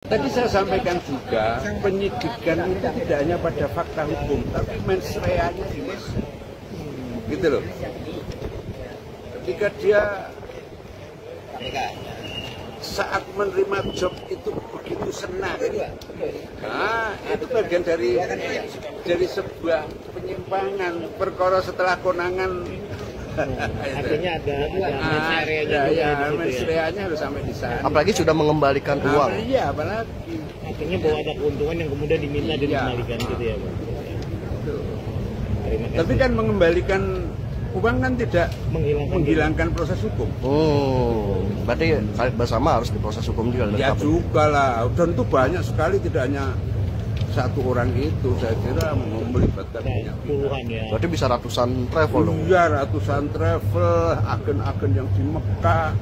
Tadi saya sampaikan juga, penyidikan itu tidak hanya pada fakta hukum, tapi mens reanya juga. Gitu loh. Ketika dia saat menerima job itu begitu senang, nah itu bagian dari sebuah penyimpangan perkara setelah konangan. Artinya ada mens reanya harus sampai di sana. Apalagi sudah mengembalikan uang. Iya, apalagi. Artinya bahwa ada keuntungan yang kemudian diminta dan dikembalikan gitu ya, Pak. Tapi kan mengembalikan uang kan tidak menghilangkan proses hukum. Oh, berarti bersama harus diproses hukum juga. Ya juga lah, dan itu banyak sekali, tidak hanya satu orang itu, saya kira melibatkan banyak puluhan ya. Berarti bisa ratusan travel dong? Iya, ratusan travel, agen-agen yang di Mekah.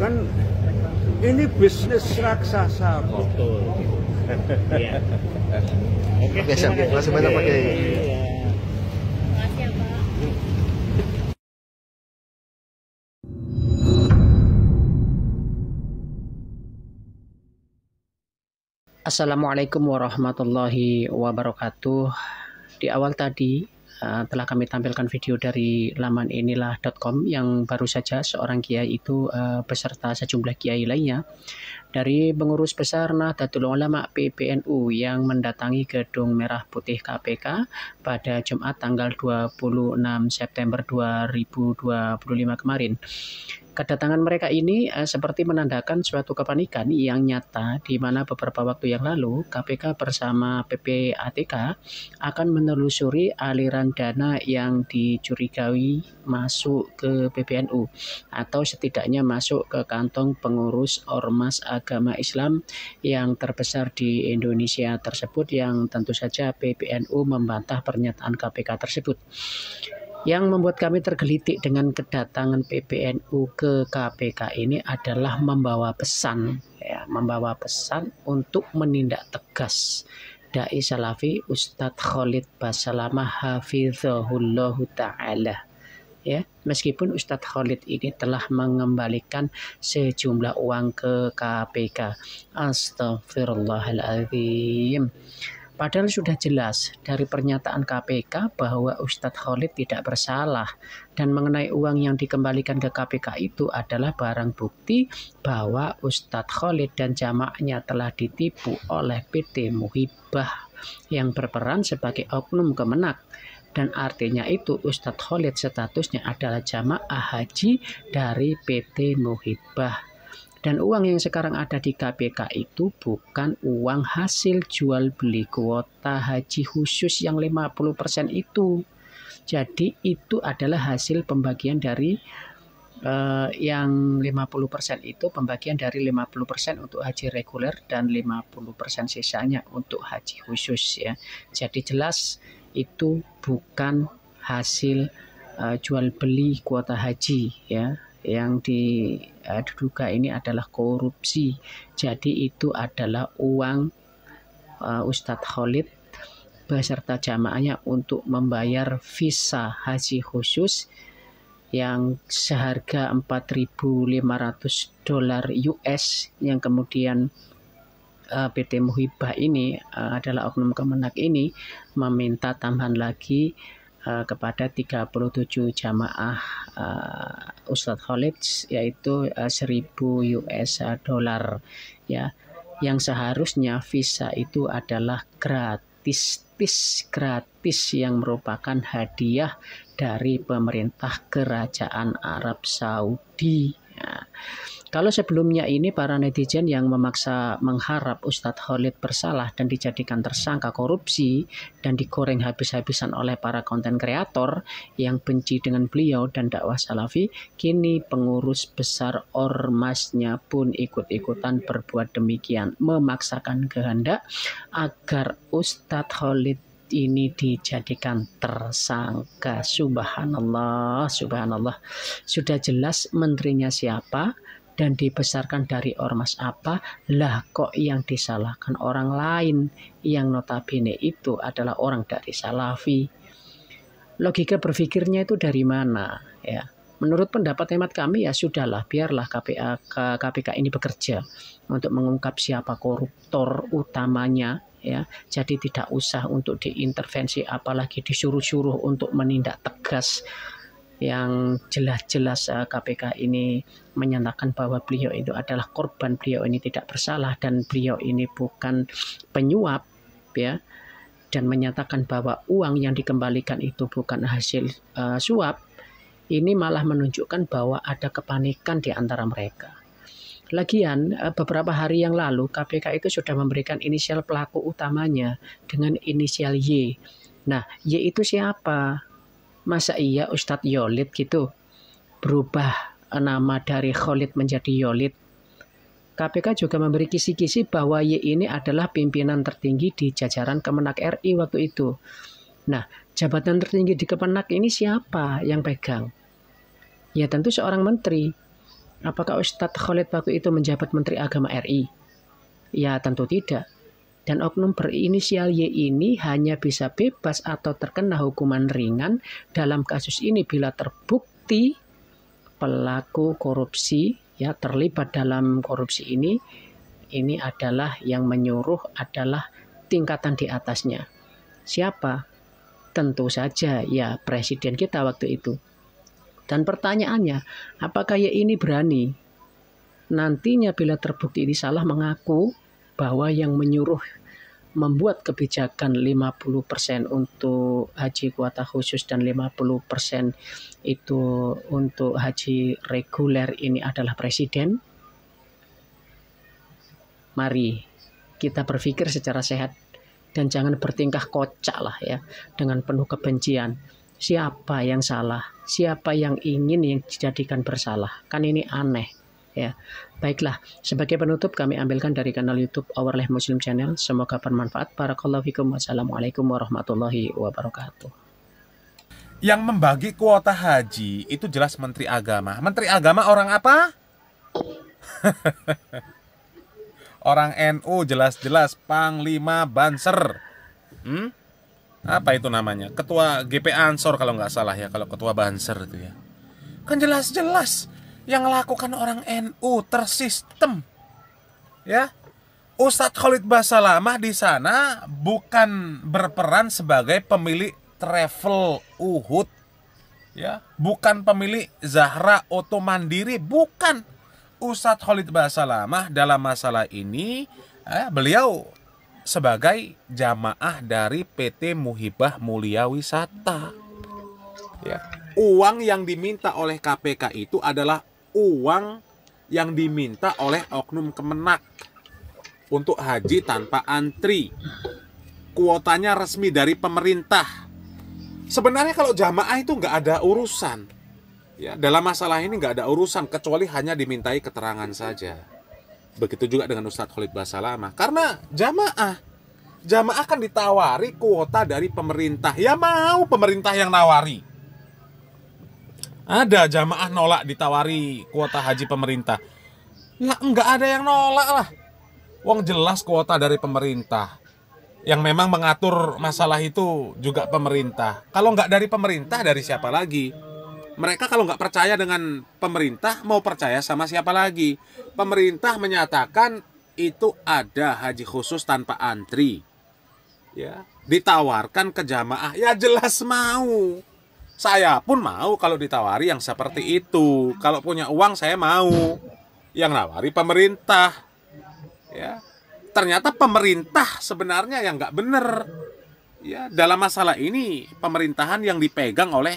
Kan ini bisnis raksasa kok. Betul. Iya. Oke, siap. Terima kasih banyak Pak Kiai. Assalamualaikum warahmatullahi wabarakatuh. Di awal tadi telah kami tampilkan video dari laman inilah.com yang baru saja seorang kiai itu beserta sejumlah kiai lainnya dari pengurus besar Nahdlatul Ulama PBNU yang mendatangi Gedung Merah Putih KPK pada Jumat tanggal 26 September 2025 kemarin. Kedatangan mereka ini seperti menandakan suatu kepanikan yang nyata di mana beberapa waktu yang lalu KPK bersama PPATK akan menelusuri aliran dana yang dicurigai masuk ke PBNU atau setidaknya masuk ke kantong pengurus ormas agama Islam yang terbesar di Indonesia tersebut, yang tentu saja PBNU membantah pernyataan KPK tersebut. Yang membuat kami tergelitik dengan kedatangan PBNU ke KPK ini adalah membawa pesan untuk menindak tegas Dai Salafi Ustadz Khalid Basalamah Hafizahullahu Ta'ala. Ya, meskipun Ustadz Khalid ini telah mengembalikan sejumlah uang ke KPK. Astagfirullahaladzim. Padahal sudah jelas dari pernyataan KPK bahwa Ustadz Khalid tidak bersalah, dan mengenai uang yang dikembalikan ke KPK itu adalah barang bukti bahwa Ustadz Khalid dan jamaahnya telah ditipu oleh PT Muhibah yang berperan sebagai oknum kemenak. Dan artinya itu Ustadz Khalid statusnya adalah jamaah haji dari PT Muhibah. Dan uang yang sekarang ada di KPK itu bukan uang hasil jual beli kuota haji khusus yang 50% itu. Jadi itu adalah hasil pembagian dari yang 50% itu pembagian dari 50% untuk haji reguler dan 50% sisanya untuk haji khusus ya. Jadi jelas itu bukan hasil jual beli kuota haji ya. Yang diduga ini adalah korupsi. Jadi itu adalah uang Ustadz Khalid beserta jamaahnya untuk membayar visa haji khusus yang seharga $4.500 US, yang kemudian PT Muhibah ini adalah oknum kemenak ini meminta tambahan lagi kepada 37 jamaah Ustadz Khalid, yaitu 1.000 US dollar ya, yang seharusnya visa itu adalah gratis yang merupakan hadiah dari pemerintah Kerajaan Arab Saudi ya. Kalau sebelumnya ini para netizen yang memaksa mengharap Ustadz Khalid bersalah dan dijadikan tersangka korupsi dan digoreng habis-habisan oleh para konten kreator yang benci dengan beliau dan dakwah salafi, kini pengurus besar ormasnya pun ikut-ikutan berbuat demikian, memaksakan kehendak agar Ustadz Khalid ini dijadikan tersangka. Subhanallah, subhanallah. Sudah jelas menterinya siapa dan dibesarkan dari ormas apa, lah kok yang disalahkan orang lain yang notabene itu adalah orang dari salafi. Logika berpikirnya itu dari mana ya? Menurut pendapat hemat kami ya sudahlah, biarlah KPK ini bekerja untuk mengungkap siapa koruptor utamanya ya. Jadi tidak usah untuk diintervensi, apalagi disuruh-suruh untuk menindak tegas. Yang jelas-jelas KPK ini menyatakan bahwa beliau itu adalah korban, beliau ini tidak bersalah dan beliau ini bukan penyuap ya, dan menyatakan bahwa uang yang dikembalikan itu bukan hasil suap. Ini malah menunjukkan bahwa ada kepanikan di antara mereka. Lagian beberapa hari yang lalu KPK itu sudah memberikan inisial pelaku utamanya dengan inisial Y. Nah, Y itu siapa? Masa iya Ustadz Yolid gitu berubah nama dari Khalid menjadi Yolid? KPK juga memberi kisi-kisi bahwa Y ini adalah pimpinan tertinggi di jajaran Kemenak RI waktu itu. Nah, jabatan tertinggi di Kemenak ini siapa yang pegang? Ya tentu seorang menteri. Apakah Ustadz Khalid waktu itu menjabat Menteri Agama RI? Ya tentu tidak. Dan oknum berinisial Y ini hanya bisa bebas atau terkena hukuman ringan dalam kasus ini bila terbukti pelaku korupsi ya terlibat dalam korupsi ini adalah yang menyuruh adalah tingkatan di atasnya. Siapa? Tentu saja ya presiden kita waktu itu. Dan pertanyaannya, apakah Y ini berani nantinya bila terbukti ini salah mengaku bahwa yang menyuruh membuat kebijakan 50% untuk haji kuota khusus dan 50% itu untuk haji reguler ini adalah presiden? Mari kita berpikir secara sehat dan jangan bertingkah kocak lah ya dengan penuh kebencian. Siapa yang salah? Siapa yang ingin yang dijadikan bersalah? Kan ini aneh ya. Baiklah, sebagai penutup kami ambilkan dari kanal YouTube Our Life Muslim Channel. Semoga bermanfaat. Barakallahu fikum. Wassalamualaikum warahmatullahi wabarakatuh. Yang membagi kuota haji itu jelas Menteri Agama. Menteri Agama orang apa? Orang NU jelas-jelas Panglima Banser. Apa itu namanya? Ketua GP Ansor kalau nggak salah ya, kalau ketua Banser itu ya. Kan jelas-jelas yang melakukan orang NU tersistem. Ya. Ustadz Khalid Basalamah di sana bukan berperan sebagai pemilik travel Uhud. Ya, bukan pemilik Zahra Auto Mandiri, bukan. Ustadz Khalid Basalamah dalam masalah ini beliau sebagai jamaah dari PT Muhibah Mulia Wisata. Ya. Uang yang diminta oleh KPK itu adalah uang yang diminta oleh oknum Kemenak untuk haji tanpa antri. Kuotanya resmi dari pemerintah. Sebenarnya kalau jamaah itu nggak ada urusan. Ya, dalam masalah ini nggak ada urusan kecuali hanya dimintai keterangan saja. Begitu juga dengan Ustadz Khalid Basalamah. Karena jamaah kan ditawari kuota dari pemerintah. Ya mau pemerintah yang nawari. Ada jamaah nolak ditawari kuota haji pemerintah. Ya enggak ada yang nolak lah. Wong jelas kuota dari pemerintah. Yang memang mengatur masalah itu juga pemerintah. Kalau nggak dari pemerintah, dari siapa lagi? Mereka kalau nggak percaya dengan pemerintah, mau percaya sama siapa lagi? Pemerintah menyatakan itu ada haji khusus tanpa antri. Ya, ditawarkan ke jamaah, ya jelas mau. Saya pun mau kalau ditawari yang seperti itu. Kalau punya uang saya mau. Yang nawari pemerintah. Ya, ternyata pemerintah sebenarnya yang nggak bener. Ya, dalam masalah ini pemerintahan yang dipegang oleh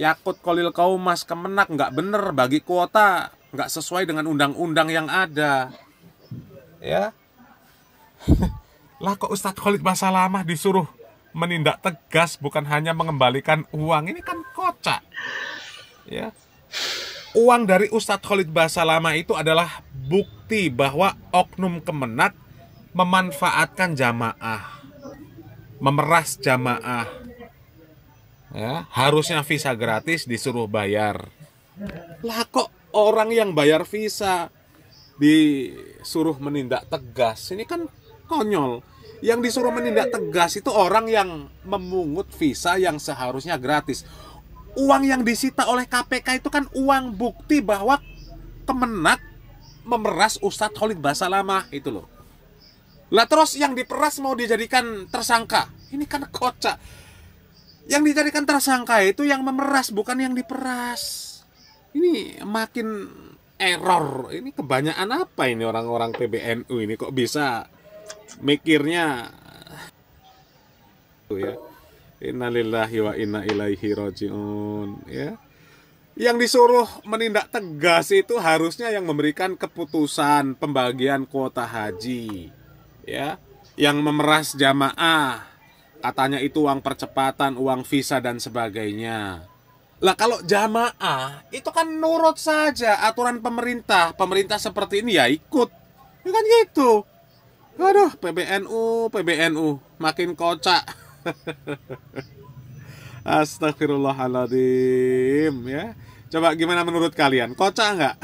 Yakut Kolil Kaumas Kemenak nggak bener, bagi kuota nggak sesuai dengan undang-undang yang ada. Ya. Lah kok Ustadz Khalid Basalamah disuruh menindak tegas, bukan hanya mengembalikan uang? Ini kan kocak. Ya. Uang dari Ustadz Khalid Basalamah itu adalah bukti bahwa oknum Kemenak memanfaatkan jamaah, memeras jamaah. Ya, harusnya visa gratis disuruh bayar. Lah kok orang yang bayar visa disuruh menindak tegas? Ini kan konyol. Yang disuruh menindak tegas itu orang yang memungut visa yang seharusnya gratis. uang yang disita oleh KPK itu kan uang bukti bahwa Kemenak memeras Ustadz Khalid Basalamah itu loh. Lah terus yang diperas mau dijadikan tersangka. Ini kan kocak. Yang dijadikan tersangka itu yang memeras, bukan yang diperas. Ini makin error. Ini kebanyakan apa ini orang-orang PBNU ini kok bisa mikirnya ya. Innalillahi wa inna ilaihi rajiun ya. Yang disuruh menindak tegas itu harusnya yang memberikan keputusan pembagian kuota haji ya, yang memeras jamaah. Katanya itu uang percepatan, uang visa dan sebagainya. Lah kalau jamaah itu kan nurut saja aturan pemerintah. Pemerintah seperti ini ya ikut. Ya kan gitu. Aduh, PBNU makin kocak. Astagfirullahaladzim ya. Coba gimana menurut kalian? Kocak nggak?